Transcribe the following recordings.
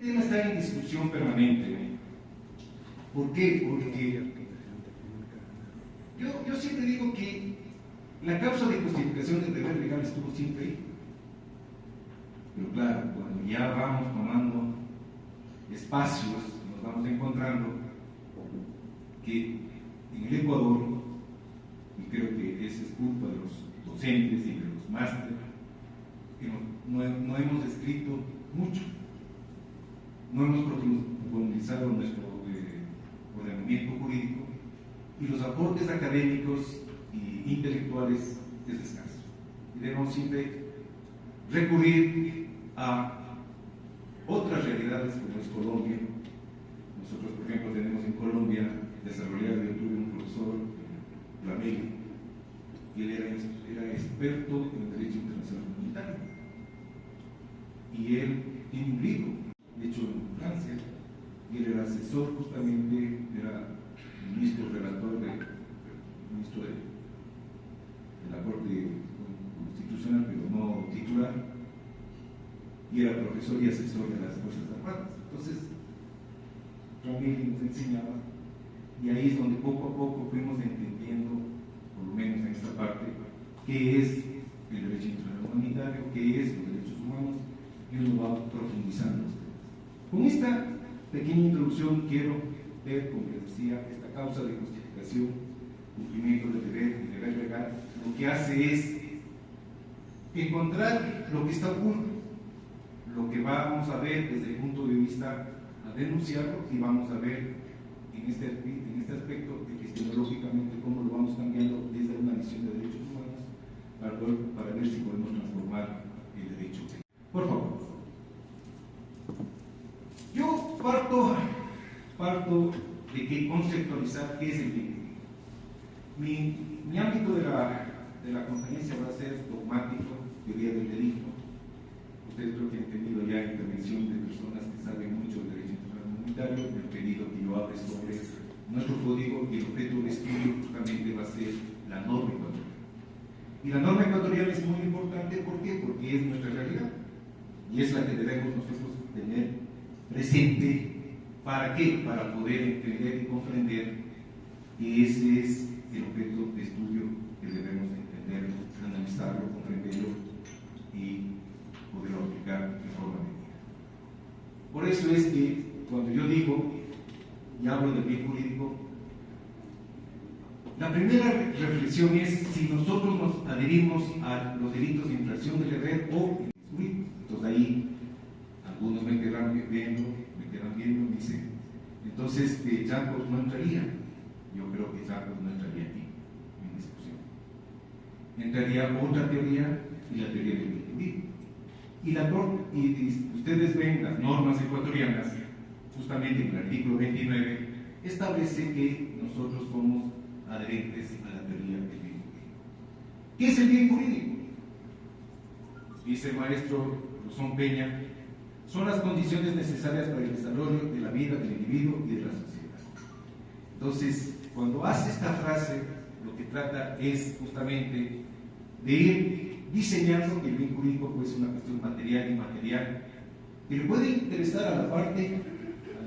tema está en discusión permanente. ¿Por qué? Porque yo siempre digo que la causa de justificación del deber legal estuvo siempre ahí. Pero claro, cuando ya vamos tomando espacios, nos vamos encontrando que en el Ecuador, y creo que eso es culpa de los docentes y de los másteres, que no hemos escrito mucho, no hemos profundizado nuestro ordenamiento jurídico, y los aportes académicos y intelectuales es escaso. Y debemos siempre recurrir a otras realidades como es Colombia. Nosotros, por ejemplo, tenemos en Colombia desarrollado, yo tuve un profesor, Lameli, y él era experto en Derecho Internacional Humanitario. Y él tiene un libro, hecho en Francia, y él era asesor justamente, era ministro relator ministro de la Corte Constitucional, pero no titular, y era profesor y asesor de las Fuerzas Armadas. Entonces, Ramírez nos enseñaba, y ahí es donde poco a poco fuimos entendiendo, por lo menos en esta parte, qué es el derecho internacional humanitario, qué es los derechos humanos, y uno va profundizando. Con esta pequeña introducción quiero ver, como les decía, esta causa de justificación, cumplimiento del deber legal, lo que hace es encontrar lo que está oculto, lo que vamos a ver desde el punto de vista a denunciarlo, y vamos a ver en este aspecto epistemológicamente cómo lo vamos cambiando desde una visión de derechos humanos para ver si podemos transformar el derecho. Por favor. Yo parto de que conceptualizar qué es el bien. Mi ámbito de la conferencia va a ser dogmático, teoría del delito. Ustedes creo que han tenido ya intervención de personas que saben mucho del derecho internacional humanitario. Me han pedido que yo hable sobre nuestro código, y el objeto de estudio justamente va a ser la norma ecuatoriana. Y la norma ecuatoriana es muy importante, ¿por qué? Porque es nuestra realidad, y es la que debemos nosotros tener presente. ¿Para qué? Para poder entender y comprender que ese es el objeto de estudio que debemos entender, analizarlo, comprenderlo y poderlo aplicar de forma medida. Por eso es que cuando yo digo y hablo del bien jurídico, la primera reflexión es si nosotros nos adherimos a los delitos de infracción del deber o jurídicos. Entonces ahí algunos me quedan viendo, me dicen, entonces Jacobs no entraría. Yo creo que Jacobs no entraría aquí en discusión. Entraría otra teoría, y la teoría del bien jurídico. Y ustedes ven las normas ecuatorianas, justamente en el artículo 29, establece que nosotros somos adherentes a la teoría del bien jurídico. ¿Qué es el bien jurídico? Dice el maestro Rosón Peña, son las condiciones necesarias para el desarrollo de la vida del individuo y de la sociedad. Entonces, cuando hace esta frase, lo que trata es justamente de ir diseñando que el bien jurídico pues, es una cuestión material y inmaterial, que le puede interesar a la parte, a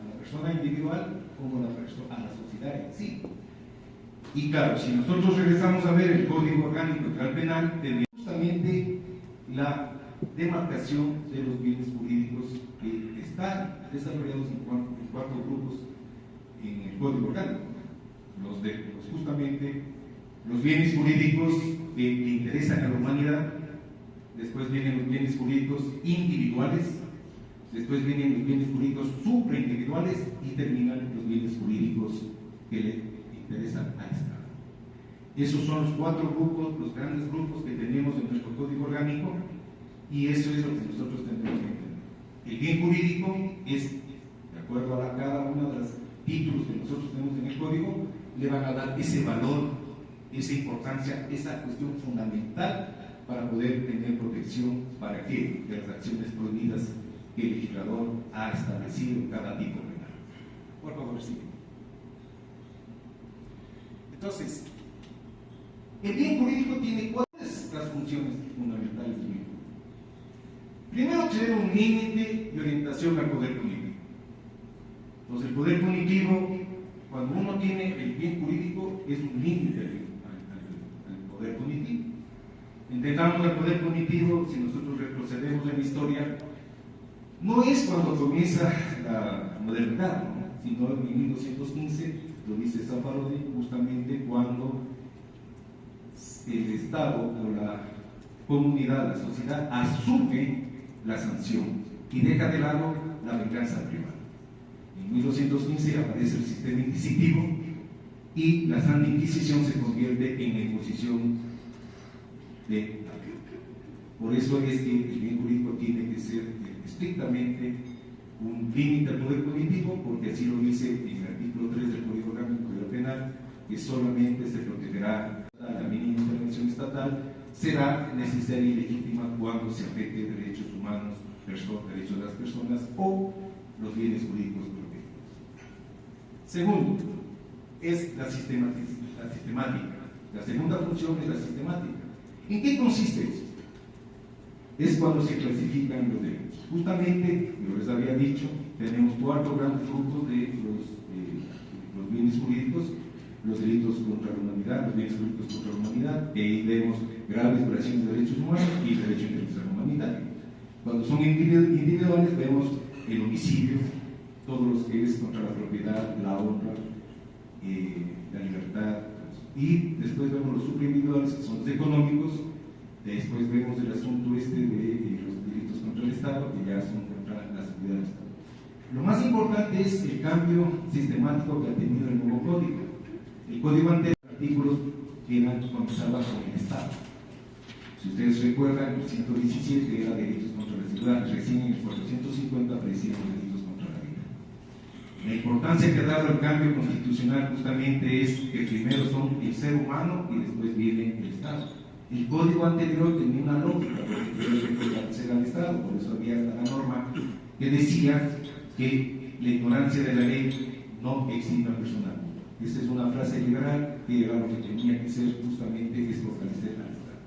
la persona individual, como a la sociedad en sí. Y claro, si nosotros regresamos a ver el Código Orgánico Integral Penal, tenemos justamente la demarcación de los bienes jurídicos que están desarrollados en cuatro grupos en el Código Orgánico. Justamente los bienes jurídicos que interesan a la humanidad, después vienen los bienes jurídicos individuales, después vienen los bienes jurídicos supraindividuales y terminan los bienes jurídicos que le interesan al Estado. Esos son los cuatro grupos, los grandes grupos que tenemos en nuestro Código Orgánico, y eso es lo que nosotros tendremos que entender. El bien jurídico es, de acuerdo a cada uno de los títulos que nosotros tenemos en el Código, le van a dar ese valor, esa importancia, esa cuestión fundamental para poder tener protección para qué, de las acciones prohibidas que el legislador ha establecido en cada tipo penal. Por favor, sigue. Entonces, el bien jurídico tiene cuáles las funciones fundamentales del bien jurídico. Primero tener un límite de orientación al poder punitivo. Entonces el poder punitivo, cuando uno tiene el bien jurídico, es un límite al poder punitivo. Entendamos el poder punitivo, si nosotros retrocedemos en la historia, no es cuando comienza la modernidad, ¿no? Sino en 1215, lo dice Zaffaroni, justamente cuando el Estado o la comunidad, la sociedad, asume la sanción y deja de lado la venganza privada. En 1215 aparece el sistema inquisitivo y la Santa Inquisición se convierte en imposición de la ley. Por eso es que el bien jurídico tiene que ser estrictamente un límite al poder punitivo, porque así lo dice en el artículo 3 del Código Orgánico Penal, que solamente se protegerá la mínima intervención estatal, será necesaria y legítima cuando se afecte derechos humanos, derechos de las personas o los bienes jurídicos protegidos. Segundo, es la sistemática. La segunda función es la sistemática. ¿En qué consiste esto? Es cuando se clasifican los delitos. Justamente, yo les había dicho, tenemos 4 grandes grupos de los bienes jurídicos: los delitos contra la humanidad, los bienes jurídicos contra la humanidad, que ahí vemos graves violaciones de derechos humanos y derecho internacional humanitario. Cuando son individuales, vemos el homicidio, todo lo que es contra la propiedad, la honra, la libertad, y después vemos los subindividuales, que son los económicos. Después vemos el asunto de los delitos contra el Estado, que ya son contra la seguridad del Estado. Lo más importante es el cambio sistemático que ha tenido el nuevo código. El código anterior, artículos que eran comenzaban con el Estado. Si ustedes recuerdan, el 117 era delitos contra la seguridad, recién en el 450 aparecieron delitos contra la vida. La importancia que ha dado el cambio constitucional justamente es que primero son el ser humano y después viene el Estado. El código anterior tenía una lógica, porque pertenecer al Estado, por eso había la norma que decía que la ignorancia de la ley no exime a persona. Esa es una frase liberal que era lo que tenía que ser justamente, es fortalecer al Estado.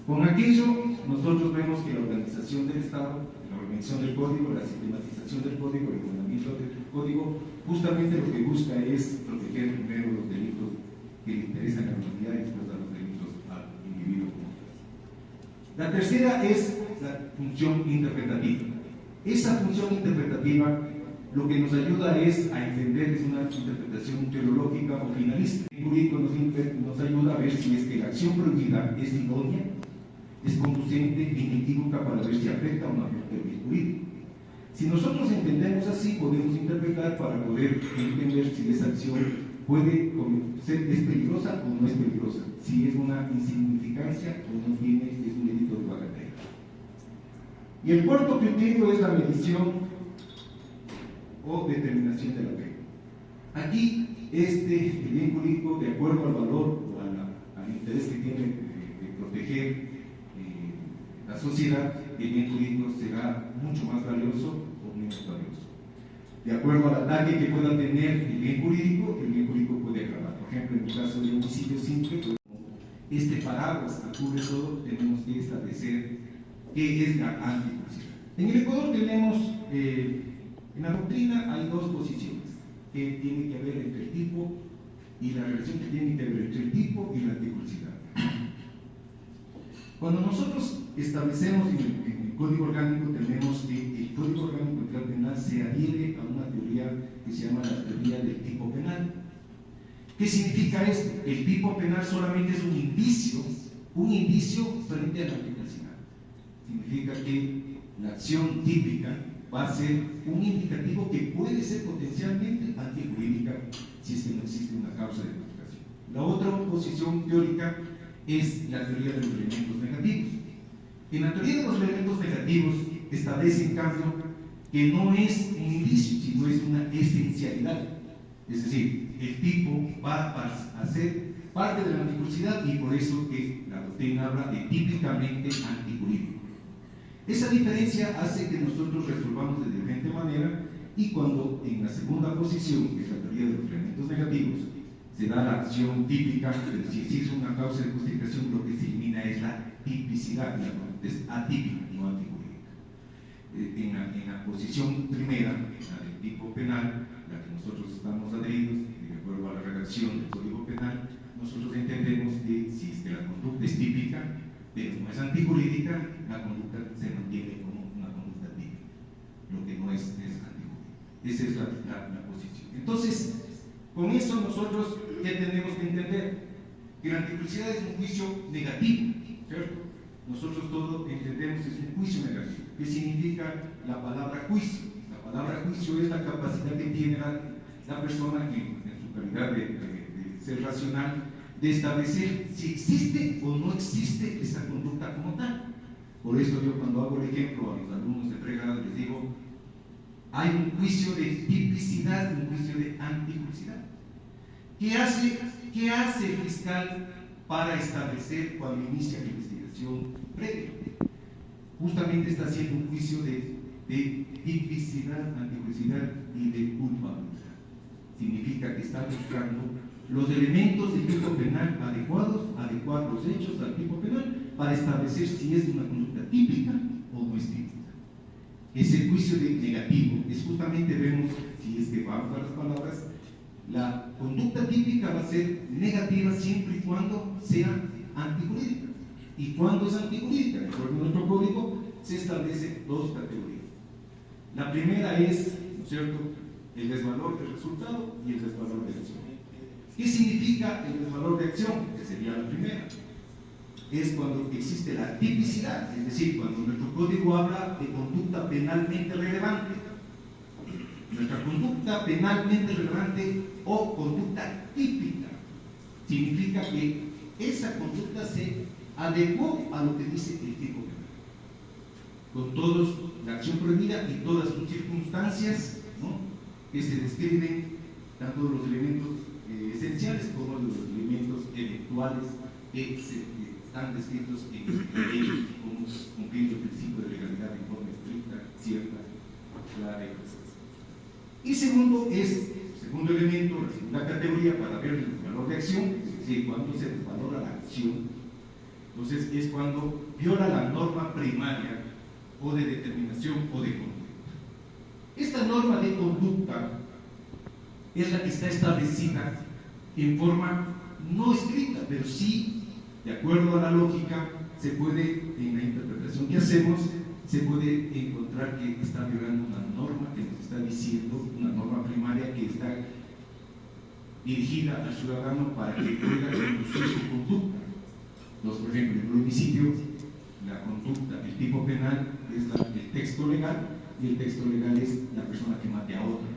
Con aquello, nosotros vemos que la organización del Estado, la organización del código, la sistematización del código, el ordenamiento del código, justamente lo que busca es proteger primero los delitos que le interesan a la humanidad y después a los delitos al individuo. La tercera es la función interpretativa. Esa función interpretativa lo que nos ayuda es a entender, es una interpretación teológica o finalista. El jurídico nos ayuda a ver si es que la acción prohibida es idónea, es conducente, inequívoca para ver si afecta o no afecta el bien jurídico. Si nosotros entendemos así, podemos interpretar para poder entender si esa acción puede ser, es peligrosa o no es peligrosa, si es una insignificancia o no tiene, es un delito de bagatela. Y el cuarto criterio es la medición o determinación de la pena. Aquí, el bien jurídico, de acuerdo al valor o al interés que tiene de proteger la sociedad, el bien jurídico será mucho más valioso o menos valioso. De acuerdo al ataque que pueda tener el bien jurídico puede agravar. Por ejemplo, en el caso de homicidio simple, este paraguas que cubre todo, tenemos que establecer qué es la anticultura. En el Ecuador tenemos, en la doctrina hay 2 posiciones que tienen que ver entre el tipo y la relación que tiene que ver entre el tipo y la anticultura. Cuando nosotros establecemos en el Código Orgánico, tenemos que el Código Orgánico Penal se adhiere a una teoría que se llama la teoría del tipo penal. ¿Qué significa esto? El tipo penal solamente es un indicio frente a la aplicación. Significa que la acción típica va a ser un indicativo que puede ser potencialmente antijurídica si es que no existe una causa de aplicación. La otra posición teórica es la teoría de los elementos negativos. En la teoría de los elementos negativos establece en cambio que no es un indicio, sino es una esencialidad. Es decir, el tipo va a ser parte de la antijurídica y por eso que la doctrina habla de típicamente antijurídico. Esa diferencia hace que nosotros resolvamos de diferente manera y cuando en la segunda posición, que es la teoría de los elementos negativos, se da la acción típica, pero si existe una causa de justificación, lo que se elimina es la tipicidad, es atípica, no antijurídica. en la posición primera, la del tipo penal, la que nosotros estamos adheridos, y de acuerdo a la redacción del Código Penal, nosotros entendemos que si es que la conducta es típica, pero no es antijurídica, la conducta se mantiene como una conducta típica, lo que no es antijurídica. Esa es la posición. Entonces, con eso nosotros, ¿qué tenemos que entender? Que la antijusticia es un juicio negativo, ¿cierto? Nosotros todos entendemos que es un juicio negativo. ¿Qué significa la palabra juicio? La palabra juicio es la capacidad que tiene la persona que, en su calidad de ser racional, de establecer si existe o no existe esa conducta como tal. Por eso yo cuando hago el ejemplo a los alumnos de pregrado les digo, hay un juicio de tipicidad y un juicio de antijusticia. ¿Qué hace el fiscal para establecer cuando inicia la investigación previa? Justamente está haciendo un juicio de tipicidad, antijusticia y de culpabilidad. Significa que está buscando los elementos del tipo penal adecuados, adecuar los hechos al tipo penal para establecer si es una conducta típica o no es típica. Ese juicio de negativo es justamente, vemos, si es que vamos a las palabras, la conducta típica va a ser negativa siempre y cuando sea antijurídica. Y cuando es antijurídica, de acuerdo a nuestro código, se establecen dos categorías. La primera es, ¿no es cierto?, el desvalor del resultado y el desvalor de acción. ¿Qué significa el desvalor de acción? Que sería la primera. Es cuando existe la tipicidad, es decir, cuando nuestro código habla de conducta penalmente relevante. Nuestra conducta penalmente relevante o conducta típica significa que esa conducta se adecuó a lo que dice el tipo penal, con toda la acción prohibida y todas sus circunstancias, ¿no?, que se describen, tanto los elementos esenciales como los elementos eventuales que están descritos en la ley como cumpliendo el principio de legalidad en forma estricta, cierta, clara y precisa. Y segundo elemento, la segunda categoría para ver el valor de acción, es decir, cuando se desvalora la acción, entonces es cuando viola la norma primaria o de determinación o de conducta. Esta norma de conducta es la que está establecida en forma no escrita, pero sí, de acuerdo a la lógica, se puede, en la interpretación que hacemos, se puede encontrar que está violando una norma que nos está diciendo, una norma primaria que está dirigida al ciudadano para que pueda conducir su conducta. Por ejemplo, en el homicidio, la conducta, el tipo penal es el texto legal, y el texto legal es la persona que mate a otra.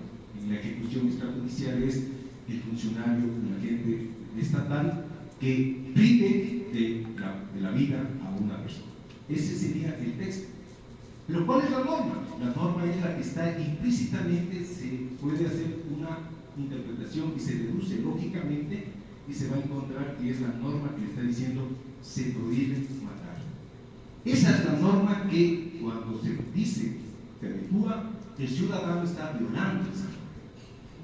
En la ejecución extrajudicial es el funcionario, el agente estatal que prive de la vida a una persona. Ese sería el texto. Pero ¿cuál es la norma? La norma es la que está implícitamente, se puede hacer una interpretación y se deduce lógicamente y se va a encontrar que es la norma que le está diciendo se prohíbe matar. Esa es la norma que cuando se dice, se adecua, el ciudadano está violando esa norma.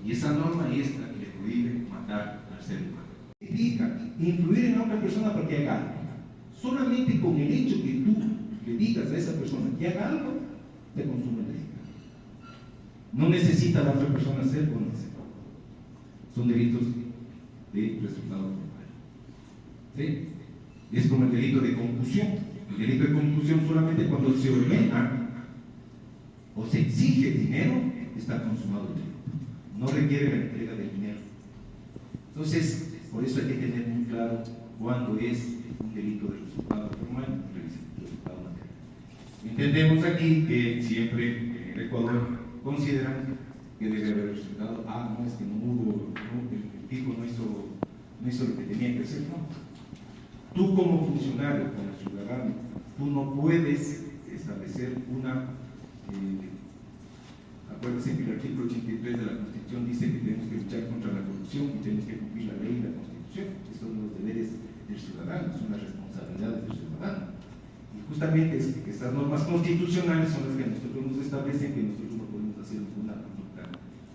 Y esa norma es la que le prohíbe matar al ser humano. Significa influir en otra persona para que haga algo. Solamente con el hecho que tú le digas a esa persona que haga algo, te consume el delito. No necesita la otra persona hacer o no hacer. Son delitos de resultado formal. ¿Sí? Es como el delito de concusión. El delito de concusión solamente cuando se ordena o se exige dinero, está consumado el delito. No requiere la entrega del dinero. Entonces, por eso hay que tener muy claro cuándo es un delito de resultado formal y un resultado material. Entendemos aquí que siempre en el Ecuador consideran que debe haber resultado, no es que no hubo, el tipo no hizo lo que tenía que hacer, no. Tú como funcionario, como ciudadano, tú no puedes establecer acuérdense que el artículo 83 de la Constitución dice que tenemos que luchar contra la corrupción y tenemos que cumplir la ley y la Constitución. Estos son los deberes del ciudadano, son las responsabilidades del ciudadano. Y justamente estas normas constitucionales son las que a nosotros nos establecen que nosotros no podemos hacer ninguna conducta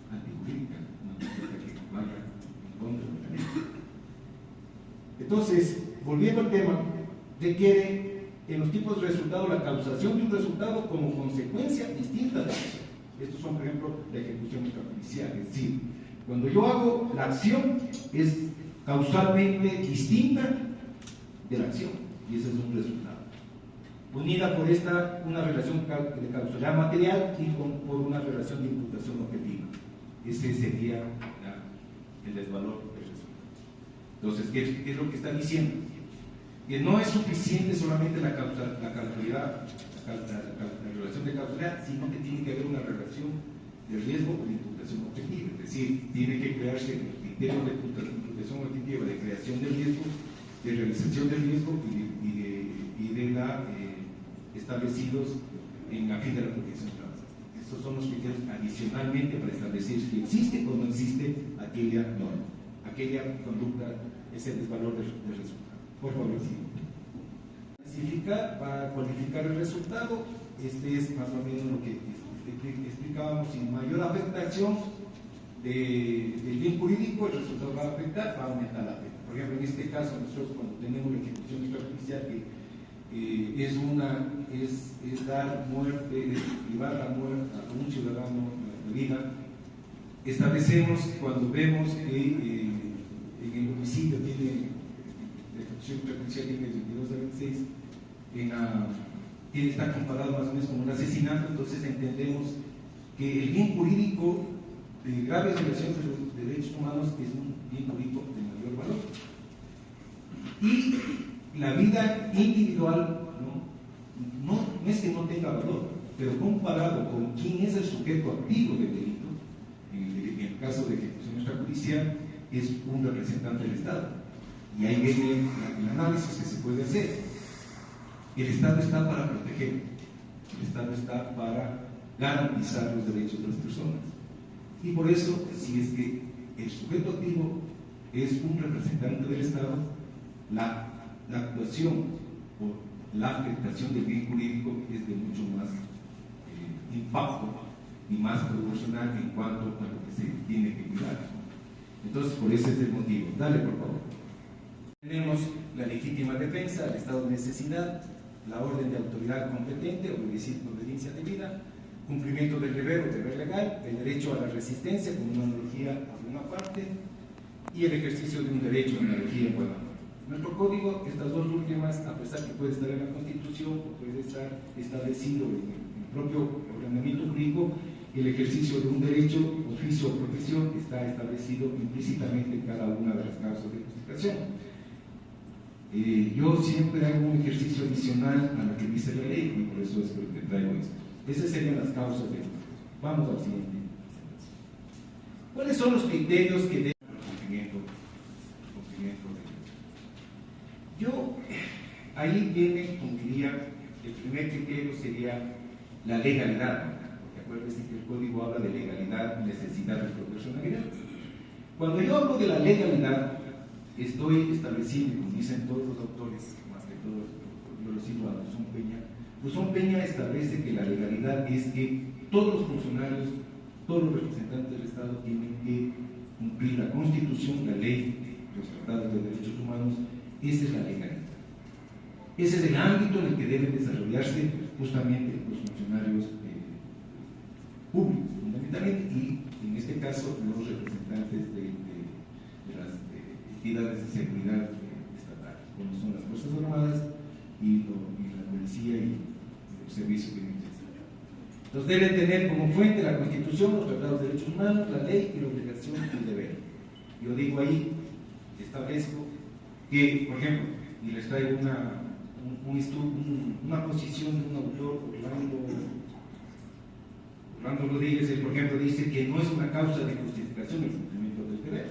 antijurídica, una conducta que vaya en contra de la ley. Entonces, volviendo al tema, requiere en los tipos de resultado la causación de un resultado como consecuencia distinta de la acción. Estos son, por ejemplo, la ejecución extrajudicial, es decir, cuando yo hago la acción es causalmente distinta de la acción, y ese es un resultado. Unida por una relación de causalidad material y por una relación de imputación objetiva. Ese sería el desvalor del resultado. Entonces, ¿qué es lo que está diciendo? Que no es suficiente solamente la causalidad, la relación de causalidad, sino que tiene que haber una relación de riesgo o de imputación objetiva. Es decir, tiene que crearse los criterios de imputación objetiva, de creación del riesgo, de realización del riesgo y de la establecidos en la fin de la protección cláusula. Estos son los criterios adicionalmente para establecer si existe o no existe aquella norma, aquella conducta, ese desvalor del resultado. Por favor, sí. Para cualificar el resultado, este es más o menos lo que explicábamos: sin mayor afectación del bien jurídico, el resultado va a afectar, va a aumentar la pena. Por ejemplo, en este caso, nosotros cuando tenemos la ejecución extrajudicial, que es dar muerte, es privar la muerte a un ciudadano de vida, establecemos, cuando vemos que en el homicidio tiene la ejecución extrajudicial tiene 22 a 26, está comparado más o menos con un asesinato, entonces entendemos que el bien jurídico de graves violaciones de los derechos humanos es un bien jurídico de mayor valor. Y la vida individual no es que no tenga valor, pero comparado con quién es el sujeto activo del delito, en el caso de ejecución extrajudicial, es un representante del Estado. Y ahí viene el análisis que se puede hacer. El Estado está para proteger, el Estado está para garantizar los derechos de las personas. Y por eso, si es que el sujeto activo es un representante del Estado, la actuación o la afectación del bien jurídico es de mucho más impacto y más proporcional en cuanto a lo que se tiene que cuidar. Entonces, por ese es el motivo. Dale, por favor. Tenemos la legítima defensa, el estado de necesidad, la orden de autoridad competente, obediencia debida, cumplimiento del deber o deber legal, el derecho a la resistencia como una analogía a una parte y el ejercicio de un derecho a analogía en buena parte. Nuestro código, estas dos últimas, a pesar que puede estar en la Constitución o puede estar establecido en el propio ordenamiento jurídico, el ejercicio de un derecho, oficio o profesión está establecido implícitamente en cada una de las causas de justificación. Yo siempre hago un ejercicio adicional a lo que dice la ley y por eso es que te traigo esto. Esas serían las causas de esto. Vamos al siguiente. ¿Cuáles son los criterios que deben cumplimiento de yo? Ahí viene, como diría, el primer criterio sería la legalidad, porque acuérdense que el código habla de legalidad, necesidad y proporcionalidad. Cuando yo hablo de la legalidad, estoy estableciendo, como dicen todos los autores, más que todos, yo lo cito a Luzón Peña. Luzón Peña establece que la legalidad es que todos los funcionarios, todos los representantes del Estado tienen que cumplir la Constitución, la ley, los tratados de derechos humanos. Esa es la legalidad. Ese es el ámbito en el que deben desarrollarse justamente los funcionarios públicos, fundamentalmente, y en este caso los representantes de las entidades de seguridad estatal, como son las Fuerzas Armadas y la Policía y los servicios penitenciarios. Entonces deben tener como fuente la Constitución, los tratados de derechos humanos, la ley y la obligación y el deber. Yo digo ahí, establezco que, por ejemplo, y les traigo una posición de un autor, Orlando Rodríguez, él, por ejemplo, dice que no es una causa de justificación el cumplimiento del deber.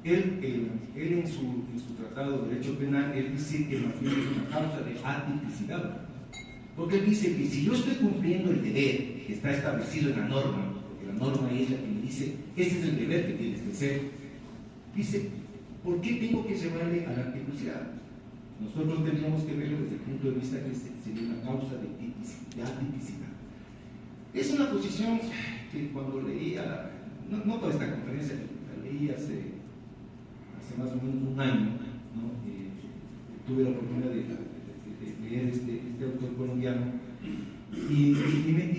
Él en su tratado de derecho penal, él dice que más bien es una causa de atipicidad. Porque él dice que si yo estoy cumpliendo el deber que está establecido en la norma, porque la norma es la que me dice, este es el deber que tienes que hacer, dice, ¿por qué tengo que llevarle a la tipicidad? Nosotros tendríamos que verlo desde el punto de vista que sería una causa de atipicidad. Es una posición que cuando leía, no toda esta conferencia, la leí hace más o menos un año, ¿no? Tuve la oportunidad de leer este autor colombiano y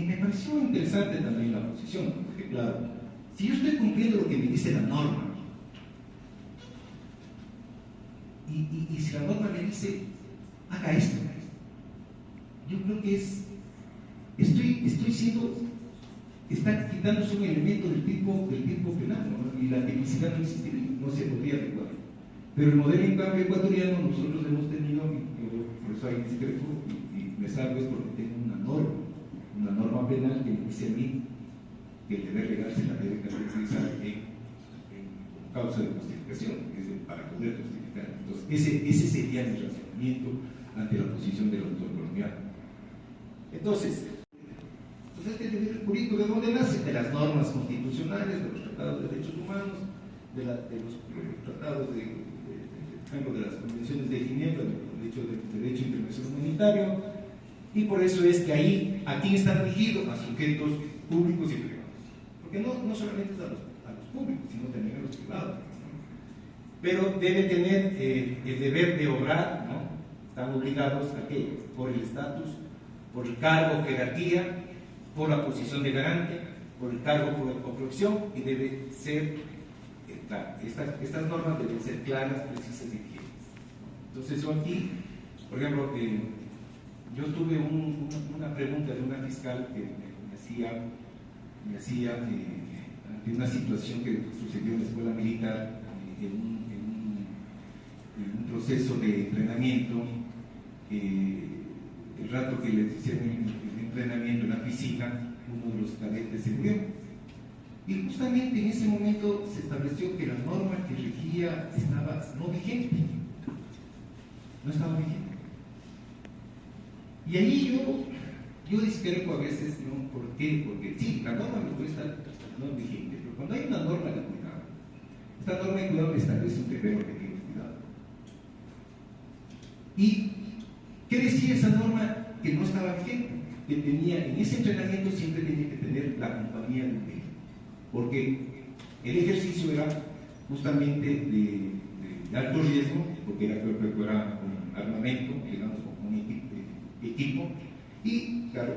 me pareció interesante también la posición, porque claro, si yo estoy cumpliendo lo que me dice la norma, y si la norma me dice, haga esto, yo creo que está quitándose un elemento del tipo penal, ¿no? Y la tipicidad no existiría, no se podría adecuar. Pero el modelo, en cambio, ecuatoriano, nosotros hemos tenido, por eso hay discrepo, y me salvo es porque tengo una norma penal que me dice a mí que el deber legal se la debe caracterizar en causa de justificación, es decir, para poder justificar. Entonces, ese sería mi razonamiento ante la posición del autor colombiano. Entonces, este deber jurídico, ¿de dónde nace? De las normas constitucionales, de los tratados de derechos humanos, de los tratados de las convenciones de Ginebra, del derecho internacional humanitario, y por eso es que ahí, ¿a quién está dirigido? A sujetos públicos y privados. Porque no solamente es a los públicos, sino también a los privados, ¿no? Pero debe tener el deber de obrar, ¿no? Están obligados a qué? Por el estatus, por el cargo, jerarquía, por la posición de garante, por el cargo por profesión, y debe ser, claro, estas normas deben ser claras, precisas y vigentes. Entonces yo aquí, por ejemplo, yo tuve una pregunta de una fiscal que me hacía ante una situación que sucedió en la escuela militar, en un proceso de entrenamiento, el rato que les hicieron el entrenamiento en la piscina, uno de los cadetes se murió. Y justamente en ese momento se estableció que la norma que regía estaba no vigente. No estaba vigente. Y ahí yo discrepo a veces, ¿no? ¿Por qué? Porque sí, la norma no puede estar no vigente, pero cuando hay una norma de cuidado, esta norma de cuidado establece un deber objetivo de cuidado. ¿Y qué decía esa norma que no estaba vigente? Que tenía, en ese entrenamiento siempre tenía que tener la compañía de un médico, porque el ejercicio era justamente de alto riesgo, porque era con armamento, digamos, con un equipo, y claro,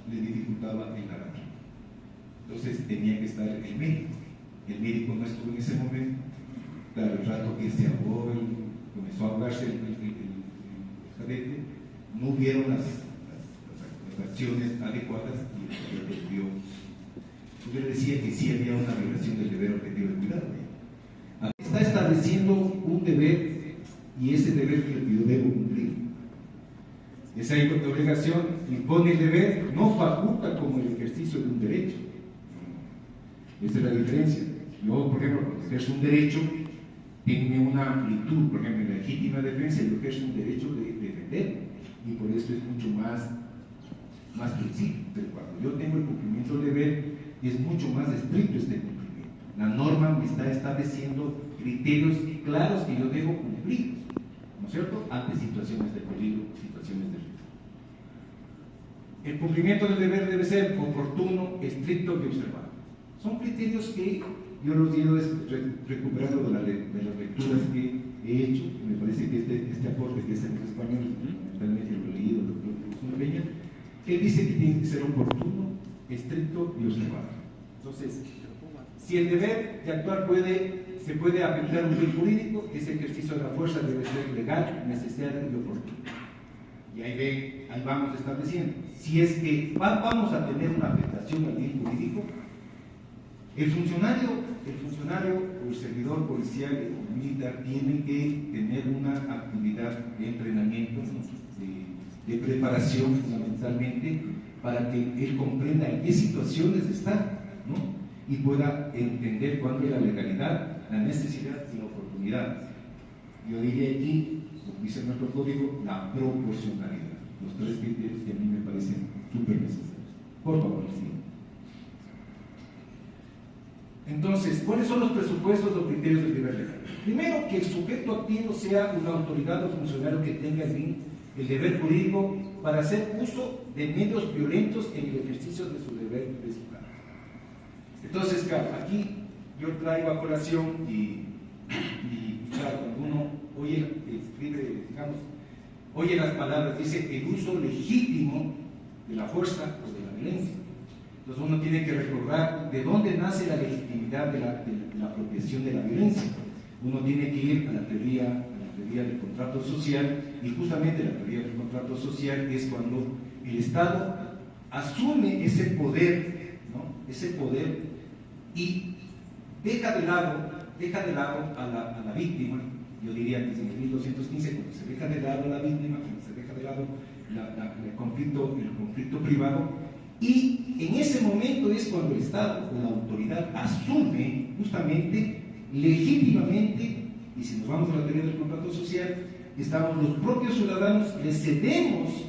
le dificultaba el nadar. Entonces tenía que estar el médico no estuvo en ese momento. Claro, el rato que se ahogó, comenzó a ahogarse el cadete, no hubieron las acciones adecuadas y lo perdió. Yo le decía que sí había una violación del deber objetivo de cuidado. Está estableciendo un deber, y ese deber que yo debo cumplir. Esa obligación impone el deber, no faculta como el ejercicio de un derecho. Esa es la diferencia. Yo, por ejemplo, cuando ejerzo un derecho, tiene una amplitud. Por ejemplo, en la legítima defensa, yo ejerzo un derecho de defender, y por eso es mucho más flexible. Pero cuando yo tengo el cumplimiento del deber, es mucho más estricto este cumplimiento. La norma me está estableciendo criterios claros que yo debo cumplir, ¿no es cierto?, ante situaciones de peligro, situaciones de riesgo. El cumplimiento del deber debe ser oportuno, estricto y observado. Son criterios que yo los he ido recuperando de las lecturas que he hecho, y me parece que este aporte que es en los españoles, fundamentalmente lo he leído del doctor Peña, él dice que tiene que ser oportuno, estricto y observado. Entonces, si el deber de actuar se puede aplicar un bien jurídico, ese ejercicio de la fuerza debe ser legal, necesario y oportuno. Y ahí vamos estableciendo. Si es que vamos a tener una afectación al bien jurídico, el funcionario o el servidor policial o militar tiene que tener una actividad de entrenamiento, de preparación fundamentalmente, para que él comprenda en qué situaciones está, ¿no?, y pueda entender cuándo es la legalidad, la necesidad y la oportunidad. Yo diría aquí, como dice nuestro código, la proporcionalidad, los tres criterios que a mí me parecen súper necesarios. Por favor, sí. Entonces, ¿cuáles son los presupuestos o criterios del deber legal? Primero, que el sujeto activo sea una autoridad o funcionario que tenga el deber jurídico para hacer uso de medios violentos en el ejercicio de su deber de su cargo. Entonces, claro, aquí yo traigo a colación y claro, cuando uno escribe, digamos, oye las palabras, dice el uso legítimo de la fuerza o de la violencia. Entonces uno tiene que recordar de dónde nace la legitimidad de la apropiación de la violencia. Uno tiene que ir a la teoría del contrato social, y justamente la teoría del contrato social es cuando el Estado asume ese poder, ¿no? Ese poder, y deja de lado a la víctima. Yo diría que desde 1215, cuando se deja de lado a la víctima, cuando se deja de lado el conflicto privado, y en ese momento es cuando el Estado o la autoridad asume justamente, legítimamente, y si nos vamos a la teoría del contrato social, estamos los propios ciudadanos, le cedemos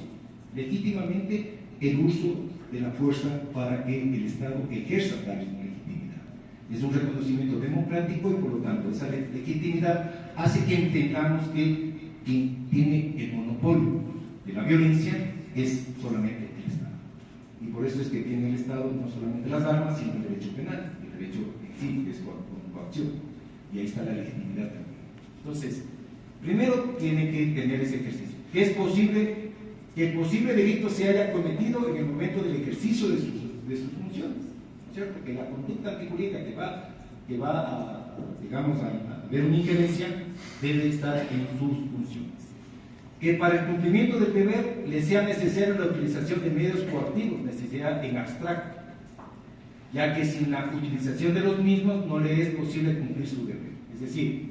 legítimamente el uso de la fuerza para que el Estado ejerza tal legitimidad. Es un reconocimiento democrático y por lo tanto esa legitimidad hace que entendamos que quien tiene el monopolio de la violencia es solamente el Estado. Y por eso es que tiene el Estado no solamente las armas, sino el derecho penal, el derecho en sí, que es coacción. Y ahí está la legitimidad también. Entonces, primero tiene que tener ese ejercicio. Que es posible que el posible delito se haya cometido en el momento del ejercicio de sus funciones, ¿no es cierto? Que la conducta antijurídica que va a, digamos, a ver una injerencia debe estar en sus funciones. Que para el cumplimiento del deber le sea necesaria la utilización de medios coactivos, necesidad en abstracto, ya que sin la utilización de los mismos no le es posible cumplir su deber. Es decir,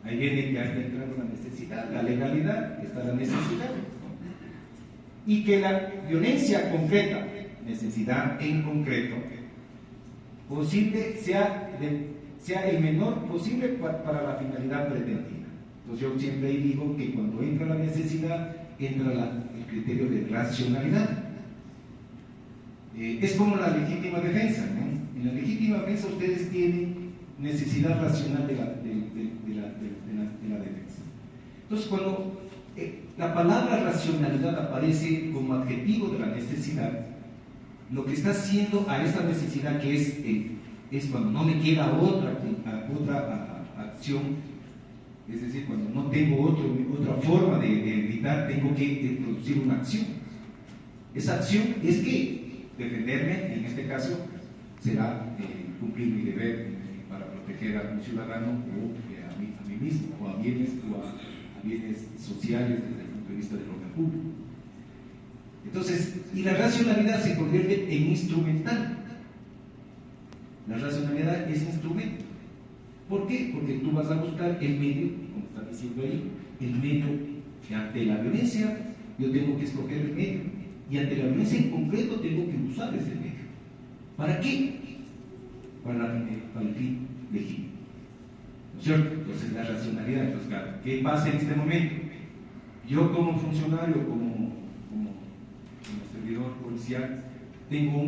ahí viene que ya está entrando la necesidad, la legalidad, está la necesidad. Y que la violencia concreta, necesidad en concreto, posible sea el menor posible para la finalidad pretendida. Entonces yo siempre digo que cuando entra la necesidad, entra el criterio de racionalidad. Es como la legítima defensa, ¿no? En la legítima defensa ustedes tienen necesidad racional de la defensa. Entonces cuando la palabra racionalidad aparece como adjetivo de la necesidad, lo que está haciendo a esta necesidad, que es cuando no me queda otra acción, es decir, cuando no tengo otra forma de evitar, tengo que producir una acción. Esa acción es que defenderme, en este caso, será cumplir mi deber para proteger a un ciudadano o a mí mismo, o a bienes sociales desde el punto de vista del orden público. Entonces, y la racionalidad se convierte en instrumental. La racionalidad es instrumento. ¿Por qué? Porque tú vas a buscar el medio, como está diciendo ahí, el medio que ante la violencia yo tengo que escoger el medio, y ante la violencia en concreto tengo que usar ese medio. ¿Para qué? Para el fin legítimo. ¿No es cierto? Entonces la racionalidad. Entonces, claro, ¿qué pasa en este momento? Yo como funcionario, como servidor policial, tengo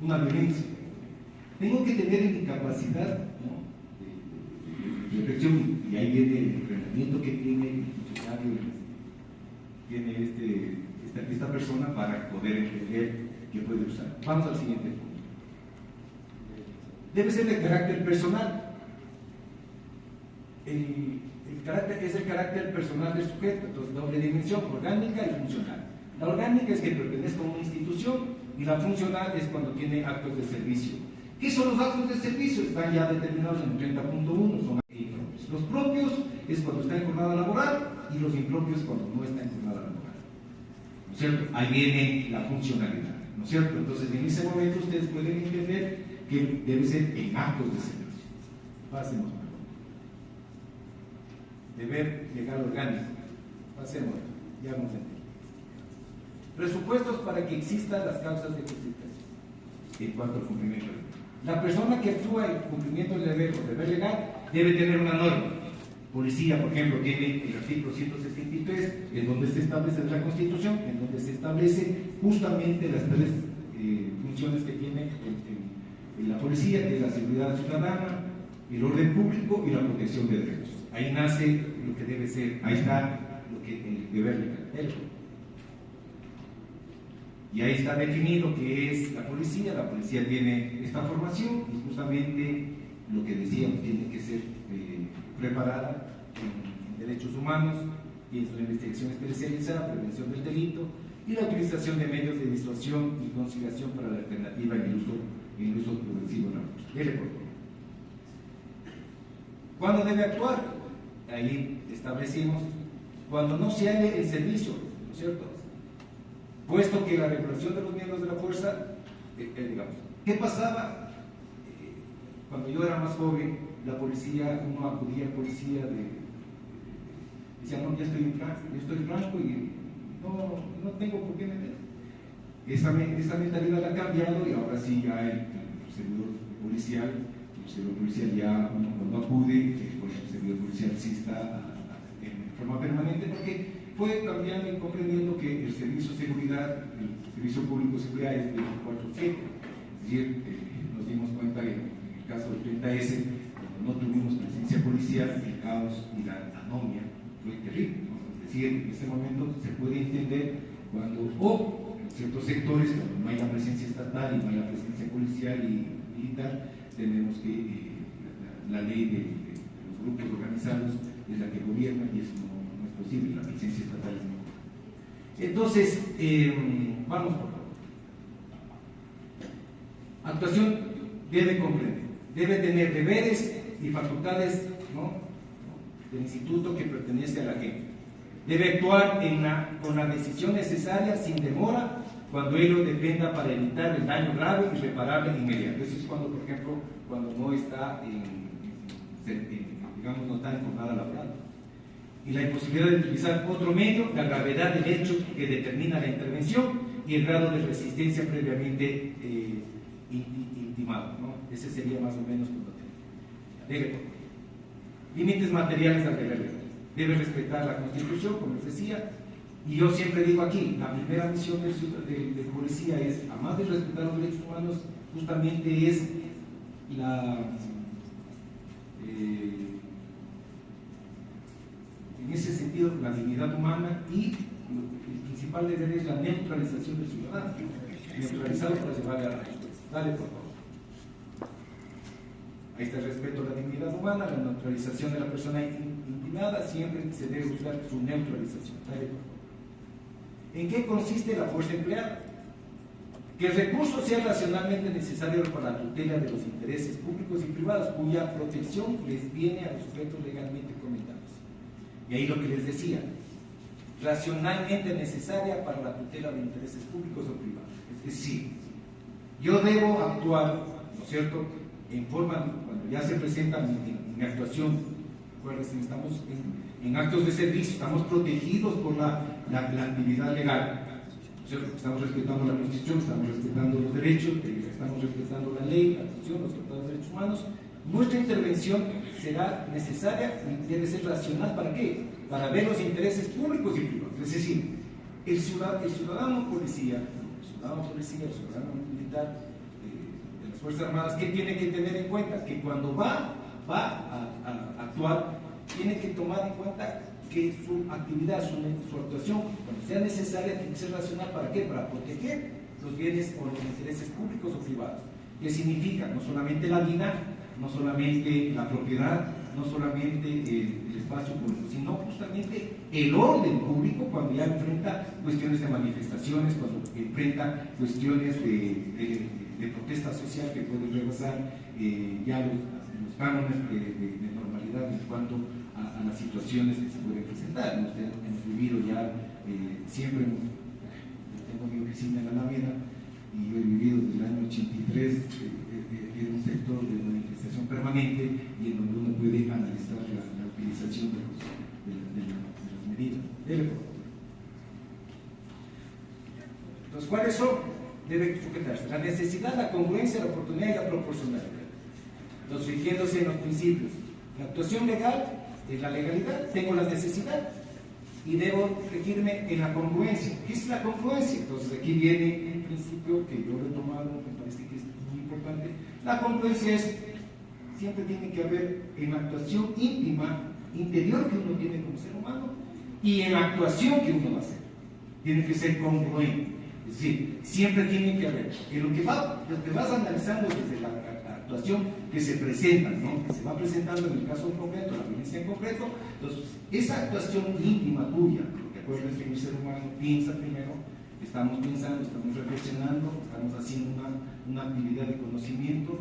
una violencia. Tengo que tener en mi capacidad, ¿no?, de reflexión, y ahí viene el entrenamiento que tiene el funcionario, tiene esta persona para poder entender qué puede usar. Vamos al siguiente punto. Debe ser de carácter personal. El carácter es el carácter personal del sujeto, entonces doble dimensión, orgánica y funcional. La orgánica es que pertenezca a una institución, y la funcional es cuando tiene actos de servicio. ¿Qué son los actos de servicio? Están ya determinados en el 30.1, son impropios. Los propios es cuando está en jornada laboral, y los impropios cuando no está en jornada laboral. ¿No es cierto? Ahí viene la funcionalidad, ¿no es cierto? Entonces en ese momento ustedes pueden entender que debe ser en actos de servicio. Pasemos. Deber legal orgánico. Pasemos, ya vamos a entender. Presupuestos para que existan las causas de justificación en cuanto al cumplimiento del deber. La persona que actúa en cumplimiento del deber o deber legal debe tener una norma. Policía, por ejemplo, tiene el artículo 163, en donde se establece la Constitución, en donde se establece justamente las tres funciones que tiene la policía, que es la seguridad ciudadana, el orden público y la protección de derechos. Ahí nace lo que debe ser, ahí está lo que el deber legal. Y ahí está definido qué es la policía. La policía tiene esta formación y justamente lo que decíamos, tiene que ser preparada en derechos humanos, que es la investigación especializada, prevención del delito, y la utilización de medios de disuasión y conciliación para la alternativa en el uso progresivo de la fuerza. Dele, por favor. ¿Cuándo debe actuar? Ahí establecimos cuando no se halle el servicio, ¿no es cierto? Puesto que la regulación de los miembros de la fuerza, digamos, ¿qué pasaba? Cuando yo era más joven, la policía, uno acudía a policía decía, no, ya estoy en franco y no tengo por qué meter. Esa mentalidad ha cambiado y ahora sí ya el servidor policial ya cuando acude, pues el servidor policial sí está en forma permanente, porque fue cambiando y comprendiendo que el servicio de seguridad, el servicio público de seguridad es 24/7. Es decir, nos dimos cuenta que en el caso del 30S, cuando no tuvimos presencia policial, el caos y la anomia fue terrible, ¿no? Es decir, en ese momento se puede entender cuando, en ciertos sectores, cuando no hay la presencia estatal y no hay la presencia policial y militar, tenemos que la ley de los grupos organizados es la que gobierna y eso no es posible, la presencia estatal es mejor. Entonces, vamos por favor. Actuación debe comprender, debe tener deberes y facultades, ¿no?, del instituto que pertenece a la gente. Debe actuar con la decisión necesaria, sin demora, cuando ello dependa para evitar el daño grave y reparable inmediato. Eso es cuando, por ejemplo, cuando no está digamos, no está en jornada laboral. Y la imposibilidad de utilizar otro medio, la gravedad del hecho que determina la intervención y el grado de resistencia previamente intimado, ¿no? Ese sería más o menos como tenemos. Límites materiales al deber legal. Debe respetar la Constitución, como les decía, y yo siempre digo aquí, la primera misión de policía es, además de respetar los derechos humanos, justamente es en ese sentido, la dignidad humana, y el principal deber es la neutralización del ciudadano, neutralizado para llevarle a la justicia. Dale, por favor. Ahí está el respeto a la dignidad humana, la neutralización de la persona intimidada, siempre se debe buscar su neutralización. Dale, por favor. ¿En qué consiste la fuerza empleada? Que el recurso sea racionalmente necesario para la tutela de los intereses públicos y privados, cuya protección les viene a los sujetos legalmente comentados. Y ahí lo que les decía, racionalmente necesaria para la tutela de intereses públicos o privados. Es decir, yo debo actuar, ¿no es cierto?, en forma, cuando ya se presenta mi actuación, acuérdense, estamos en actos de servicio, estamos protegidos por la actividad legal, ¿no es cierto? Estamos respetando la Constitución, estamos respetando los derechos, estamos respetando la ley, la Constitución, los tratados de derechos humanos. Nuestra intervención será necesaria y debe ser racional. ¿Para qué? Para ver los intereses públicos y privados. Es decir, el ciudadano policía, el ciudadano militar, de las Fuerzas Armadas, ¿qué tiene que tener en cuenta? Que cuando va a actuar, tiene que tomar en cuenta que su actividad, su actuación, cuando sea necesaria, tiene que ser racional. ¿Para qué? Para proteger los bienes o los intereses públicos o privados. ¿Qué significa? No solamente la vida, no solamente la propiedad, no solamente el espacio público, sino justamente el orden público cuando ya enfrenta cuestiones de manifestaciones, cuando enfrenta cuestiones de protesta social que pueden rebasar ya los cánones de normalidad en cuanto a las situaciones que se pueden presentar. Ustedes hemos vivido ya, siempre tengo mi oficina en la Alameda y yo he vivido desde el año 83 en un sector de manifestación permanente y en donde uno puede analizar la utilización de las medidas. Entonces, ¿cuáles son? Debe sujetarse la necesidad, la congruencia, la oportunidad y la proporcionalidad. Los rigiéndose en los principios. La actuación legal es la legalidad, tengo la necesidad y debo regirme en la congruencia. ¿Qué es la congruencia? Entonces aquí viene un principio que yo he tomado, me parece que es muy importante. La congruencia es, siempre tiene que haber en la actuación íntima, interior que uno tiene como ser humano y en la actuación que uno va a hacer. Tiene que ser congruente. Es decir, siempre tiene que haber, en lo que vas analizando desde la actuación que se presenta, ¿no? Que se va presentando en el caso en concreto, la violencia en concreto, entonces, esa actuación íntima tuya, porque acuérdense que el ser humano piensa primero, estamos pensando, estamos reflexionando, estamos haciendo una actividad de conocimiento,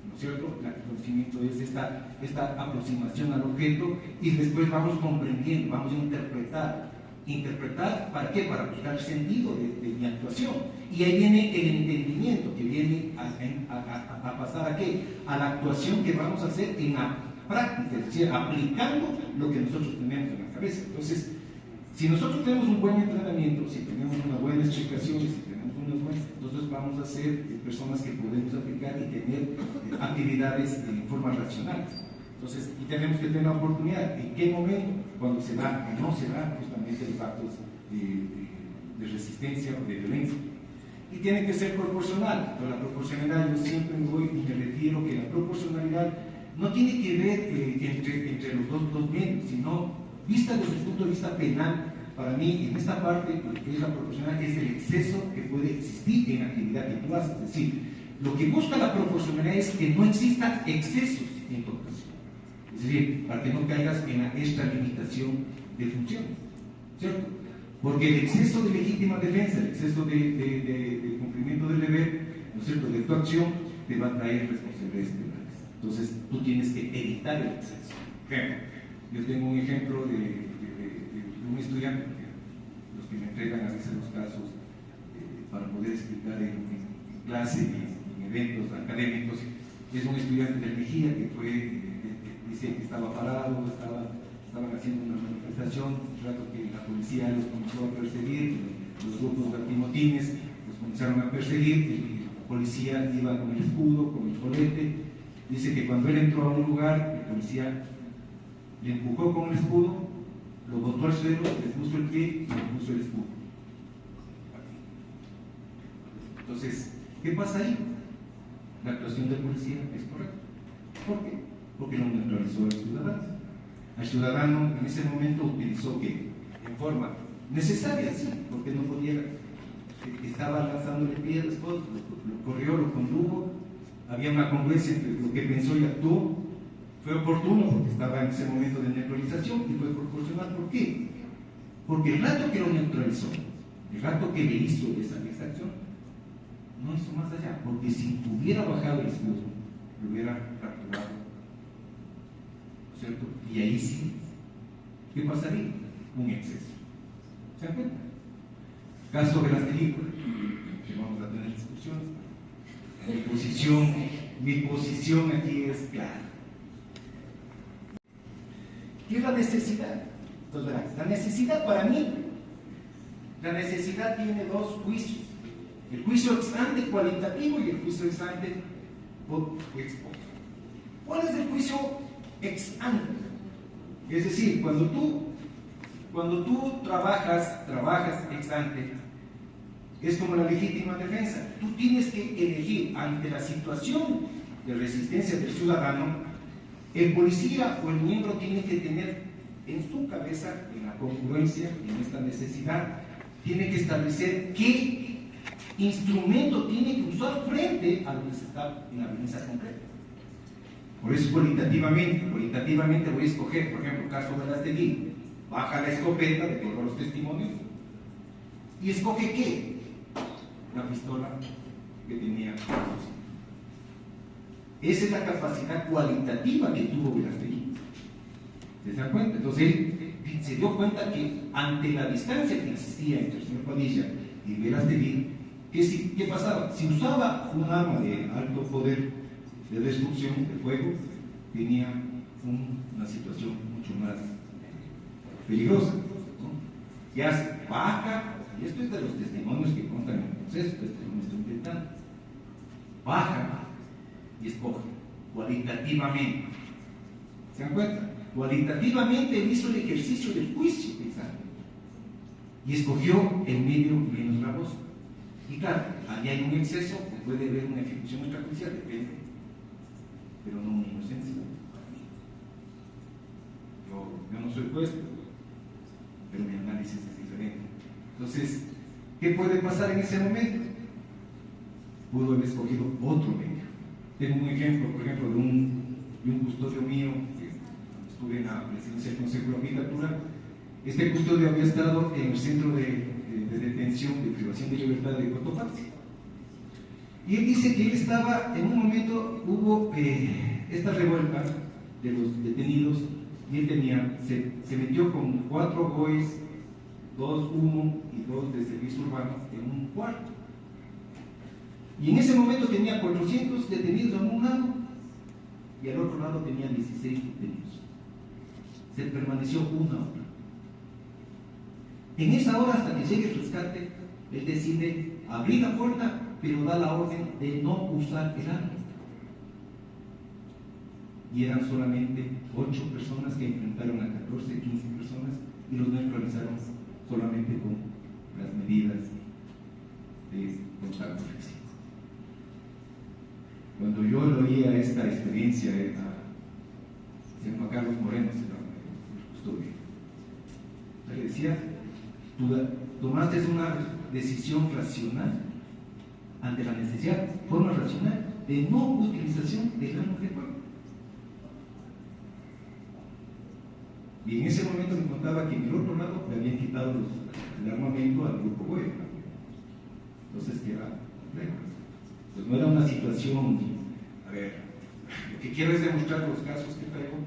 ¿no es cierto? El conocimiento es esta aproximación al objeto y después vamos comprendiendo, vamos a interpretar. ¿Interpretar para qué? Para buscar el sentido de mi actuación. Y ahí viene el entendimiento, que viene a pasar a qué? A la actuación que vamos a hacer en la práctica, es decir, aplicando lo que nosotros tenemos en la cabeza. Entonces, si nosotros tenemos un buen entrenamiento, si tenemos una buena explicación, si tenemos unas buenas, entonces vamos a ser personas que podemos aplicar y tener actividades en forma racional. Entonces, y tenemos que tener la oportunidad, ¿en qué momento? Cuando se da o no se da justamente los actos de resistencia o de violencia. Y tiene que ser proporcional. Pero la proporcionalidad, yo siempre me refiero que la proporcionalidad no tiene que ver entre los dos medios, sino vista desde el punto de vista penal. Para mí, en esta parte, lo que es la proporcionalidad es el exceso que puede existir en la actividad que tú haces. Es decir, lo que busca la proporcionalidad es que no exista excesos en tu actuación. Es decir, para que no caigas en la extralimitación de funciones, ¿cierto? Porque el exceso de legítima defensa, el exceso de cumplimiento del deber, ¿no es cierto?, de tu acción, te va a traer responsabilidades penales. Entonces, tú tienes que evitar el exceso. Ejemplo, yo tengo un ejemplo de un estudiante, los que me entregan a veces los casos para poder explicar en clase, en eventos académicos, es un estudiante de Mejía que dice que estaba parado, estaban haciendo una manifestación, un rato que la policía los comenzó a perseguir, los grupos de antimotines los comenzaron a perseguir, la policía iba con el escudo, con el colete, dice que cuando él entró a un lugar, el policía le empujó con el escudo, lo botó al suelo, le puso el pie y le puso el escudo. Entonces, ¿qué pasa ahí? La actuación del policía es correcta. ¿Por qué? Porque no neutralizó al ciudadano. Al ciudadano en ese momento utilizó que en forma necesaria, sí, porque no podía, estaba lanzándole piedras, todo, lo corrió, lo condujo, había una congruencia entre lo que pensó y actuó, fue oportuno porque estaba en ese momento de neutralización y fue proporcional. ¿Por qué? Porque el rato que lo neutralizó, el rato que le hizo esa acción, no hizo más allá, porque si hubiera bajado el escudo, lo hubiera capturado, ¿cierto? Y ahí sí, ¿qué pasaría? Un exceso. ¿Se dan cuenta? Caso de las películas, que vamos a tener discusiones. Mi posición aquí es clara. ¿Qué es la necesidad? Entonces, verán, la necesidad para mí, la necesidad tiene dos juicios. El juicio ex ante cualitativo y el juicio ex ante ex post. ¿Cuál es el juicio ex ante? Es decir, cuando tú trabajas ex ante, es como la legítima defensa. Tú tienes que elegir ante la situación de resistencia del ciudadano, el policía o el miembro tiene que tener en su cabeza, en la congruencia, en esta necesidad, tiene que establecer qué instrumento tiene que usar frente a lo que se está en la violencia concreta. Por eso cualitativamente voy a escoger, por ejemplo, el caso de Astegui, baja la escopeta de todos los testimonios y escoge ¿qué? La pistola que tenía. Esa es la capacidad cualitativa que tuvo Verástegui. ¿Se dan cuenta? Entonces él se dio cuenta que ante la distancia que existía entre el señor Padilla y Verástegui, ¿qué pasaba? Si usaba un arma de alto poder de destrucción de fuego, tenía una situación mucho más peligrosa, ¿no? Ya se baja, y esto es de los testimonios que constan en el proceso, esto no estoy inventando, baja y escoge cualitativamente. ¿Se dan cuenta? Cualitativamente él hizo el ejercicio del juicio pensando y escogió el medio menos gravoso. Y claro, allí hay un exceso, puede haber una ejecución extrajudicial, depende, pero no una inocencia. Yo no soy juez, pero mi análisis es diferente. Entonces, ¿Qué puede pasar en ese momento? Pudo haber escogido otro medio. Tengo un ejemplo, por ejemplo, de un custodio mío, que estuve en la presidencia del Consejo de la Judicatura. Este custodio había estado en el centro de detención, de privación de libertad de Cotopaxi. Y él dice que él estaba, en un momento hubo esta revuelta de los detenidos, y él se metió con 4 GOEs, 2 humo y 2 de servicio urbano en un cuarto. Y en ese momento tenía 400 detenidos a un lado y al otro lado tenía 16 detenidos. Se permaneció una hora. En esa hora, hasta que llegue el rescate, él decide abrir la puerta, pero da la orden de no usar el arma. Y eran solamente 8 personas que enfrentaron a 14, 15 personas y los neutralizaron solamente con las medidas de contacto físico. Cuando yo oía esta experiencia, se llama Carlos Moreno, se llama el custodio, le decía: tú tomaste una decisión racional ante la necesidad, forma racional de no utilización de armas de fuego. Y en ese momento me contaba que en el otro lado le habían quitado el armamento al grupo GOE. Entonces queda complejo. Pues no era una situación. A ver, lo que quiero es demostrar los casos que traigo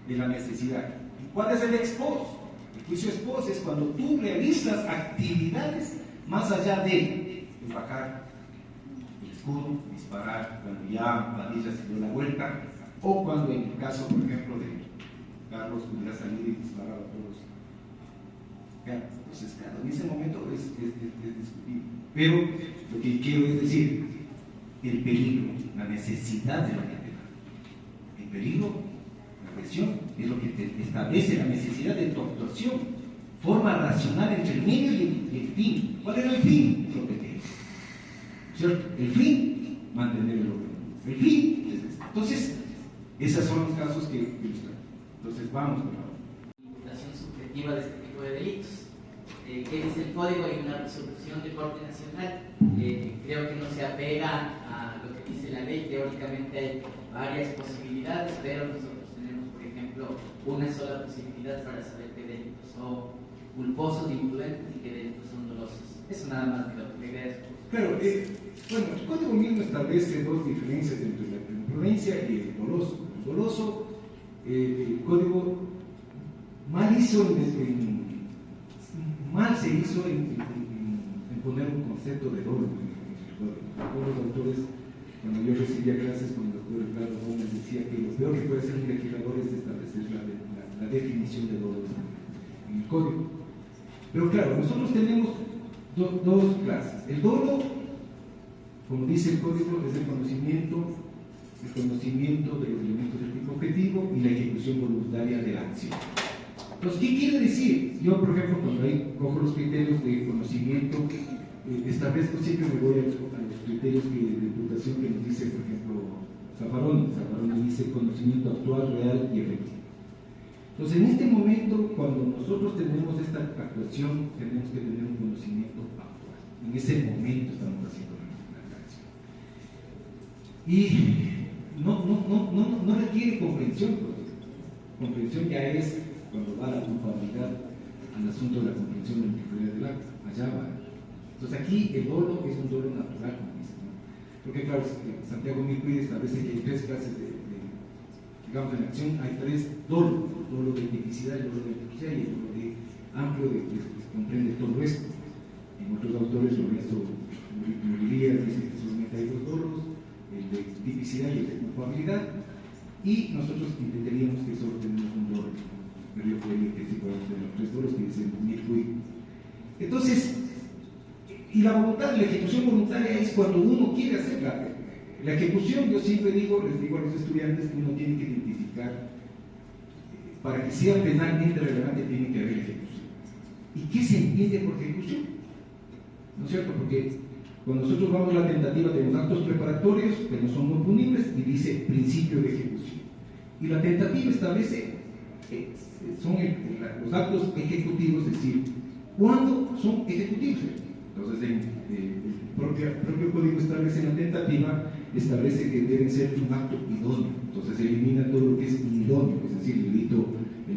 de la necesidad. ¿Y cuál es el ex post? El juicio ex post es cuando tú realizas actividades más allá de bajar el escudo, disparar, cuando ya Padilla se dio la vuelta, o cuando en el caso, por ejemplo, de Carlos pudiera salir y disparar a todos. Entonces, claro, en ese momento es discutible. Pero lo que quiero es decir, el peligro, la necesidad de la gente. El peligro, la presión, es lo que te establece la necesidad de tu actuación. Forma racional entre el medio y el fin. ¿Cuál era el fin? Proteger. ¿Cierto? El fin, mantener el orden. El fin, entonces, esos son los casos que ilustran. Entonces, vamos por favor. Imputación subjetiva de este tipo de delitos. ¿Qué dice el código? Hay una resolución de Corte Nacional. Creo que no se apega a lo que dice la ley. Teóricamente hay varias posibilidades, pero nosotros tenemos, por ejemplo, una sola posibilidad para saber qué delitos son culposos, imprudentes y qué delitos son dolosos. Eso nada más de lo que me agradezco. Claro, bueno, el código mismo establece 2 diferencias entre la imprudencia y el doloso. El doloso, el código mal se hizo en poner un concepto de dolo en el código. Todos los autores, cuando yo recibía clases con el doctor Ricardo Gómez, decía que lo peor que puede hacer un legislador es establecer la definición de dolo en el código. Pero claro, nosotros tenemos dos clases. El dolo, como dice el código, es el conocimiento de los elementos del tipo objetivo y la ejecución voluntaria de la acción. Entonces, ¿qué quiere decir? Yo, por ejemplo, cuando ahí cojo los criterios de conocimiento, establezco, siempre me voy a los criterios de imputación que nos dice, por ejemplo, Zaffaroni. Zaffaroni dice conocimiento actual, real y efectivo. Entonces, en este momento, cuando nosotros tenemos esta actuación, tenemos que tener un conocimiento actual. En ese momento estamos haciendo la acción. Y no requiere comprensión, porque comprensión ya es cuando va la culpabilidad al asunto de la comprensión de la impunidad del acto. Allá va. Entonces, aquí el dolo es un dolo natural, como dicen, ¿no? Porque, claro, Santiago Milcuide establece que hay 3 clases digamos, en la acción hay 3 dolos: el dolo de tipicidad, el dolo de tipicidad y el dolo de amplio, que comprende todo esto. En otros autores, Lorenzo Murilías dice que solamente hay 2 dolos: el de tipicidad y el de culpabilidad, y nosotros entenderíamos que solo tenemos un dolo, pero yo podría que sí podemos tener los 3 dolos que dicen Milcuide. Entonces, y la voluntad, la ejecución voluntaria es cuando uno quiere hacer la ejecución. Yo siempre les digo a los estudiantes que uno tiene que identificar, para que sea penalmente relevante tiene que haber ejecución. ¿Y qué se entiende por ejecución? ¿No es cierto? Porque cuando nosotros vamos a la tentativa tenemos actos preparatorios que no son muy punibles y dice principio de ejecución. Y la tentativa establece, son los actos ejecutivos, es decir, ¿cuándo son ejecutivos? Entonces, el propio código establece en la tentativa, establece que debe ser un acto idóneo. Entonces, elimina todo lo que es idóneo, es decir, el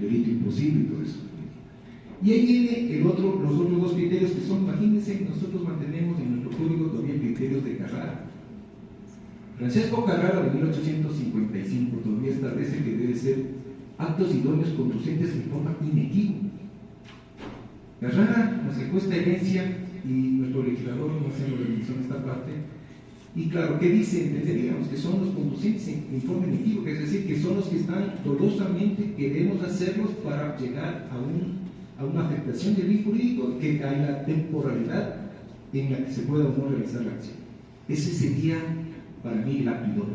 delito imposible y todo eso. Y ahí viene los otros dos criterios que son, imagínense, nosotros mantenemos en nuestro código todavía criterios de Carrara. Francesco Carrara de 1855 todavía establece que debe ser actos idóneos conducentes de forma inequívoca. Carrara nos dejó esta herencia y nuestro legislador no hace la revisión de esta parte. Y claro, ¿qué dice? Entenderíamos que son los conducentes en forma inequívoca, es decir, que son los que están dolosamente, queremos hacerlos para llegar a una afectación del bien jurídico, que hay la temporalidad en la que se pueda o no realizar la acción. Ese sería para mí la píldora.